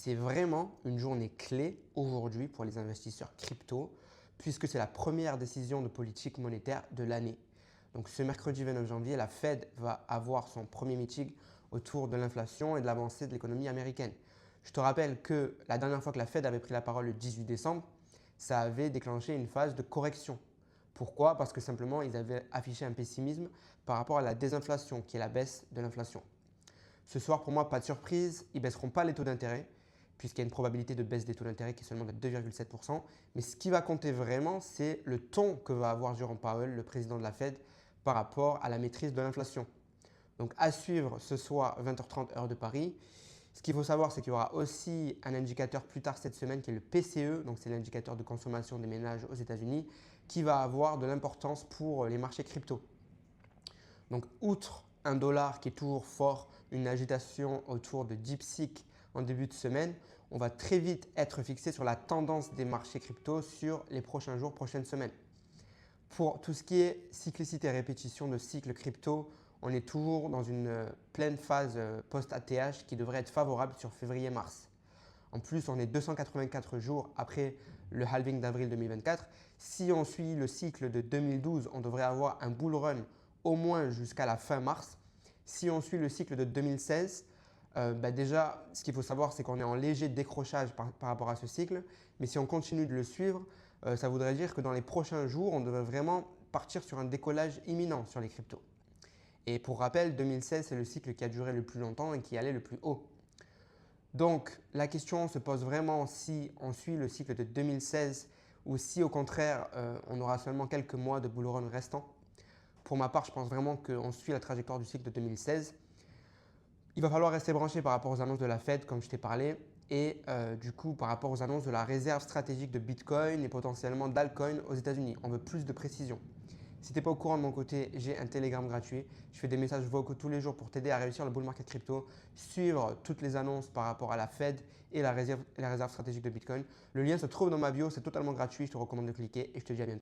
C'est vraiment une journée clé aujourd'hui pour les investisseurs crypto puisque c'est la première décision de politique monétaire de l'année. Donc ce mercredi 29 janvier, la Fed va avoir son premier meeting autour de l'inflation et de l'avancée de l'économie américaine. Je te rappelle que la dernière fois que la Fed avait pris la parole le 18 décembre, ça avait déclenché une phase de correction. Pourquoi? Parce que simplement ils avaient affiché un pessimisme par rapport à la désinflation qui est la baisse de l'inflation. Ce soir, pour moi, pas de surprise, ils ne baisseront pas les taux d'intérêt puisqu'il y a une probabilité de baisse des taux d'intérêt qui est seulement de 2,7%. Mais ce qui va compter vraiment, c'est le ton que va avoir Jerome Powell, le président de la Fed, par rapport à la maîtrise de l'inflation. Donc à suivre ce soir 20h30 heure de Paris. Ce qu'il faut savoir, c'est qu'il y aura aussi un indicateur plus tard cette semaine qui est le PCE, donc c'est l'indicateur de consommation des ménages aux États-Unis, qui va avoir de l'importance pour les marchés crypto. Donc outre un dollar qui est toujours fort, une agitation autour de DeepSeek en début de semaine, on va très vite être fixé sur la tendance des marchés crypto sur les prochains jours, prochaines semaines. Pour tout ce qui est cyclicité et répétition de cycles crypto, on est toujours dans une pleine phase post-ATH qui devrait être favorable sur février-mars. En plus, on est 284 jours après le halving d'avril 2024. Si on suit le cycle de 2012, on devrait avoir un bull run au moins jusqu'à la fin mars. Si on suit le cycle de 2016, déjà, ce qu'il faut savoir, c'est qu'on est en léger décrochage par rapport à ce cycle. Mais si on continue de le suivre, ça voudrait dire que dans les prochains jours, on devrait vraiment partir sur un décollage imminent sur les cryptos. Et pour rappel, 2016, c'est le cycle qui a duré le plus longtemps et qui allait le plus haut. Donc, la question se pose vraiment si on suit le cycle de 2016 ou si au contraire, on aura seulement quelques mois de bull run restants. Pour ma part, je pense vraiment qu'on suit la trajectoire du cycle de 2016. Il va falloir rester branché par rapport aux annonces de la Fed, comme je t'ai parlé, et du coup par rapport aux annonces de la réserve stratégique de Bitcoin et potentiellement d'altcoin aux États-Unis. On veut plus de précision. Si tu n'es pas au courant de mon côté, j'ai un Telegram gratuit. Je fais des messages vocaux tous les jours pour t'aider à réussir le bull market crypto, suivre toutes les annonces par rapport à la Fed et la réserve stratégique de Bitcoin. Le lien se trouve dans ma bio, c'est totalement gratuit. Je te recommande de cliquer et je te dis à bientôt.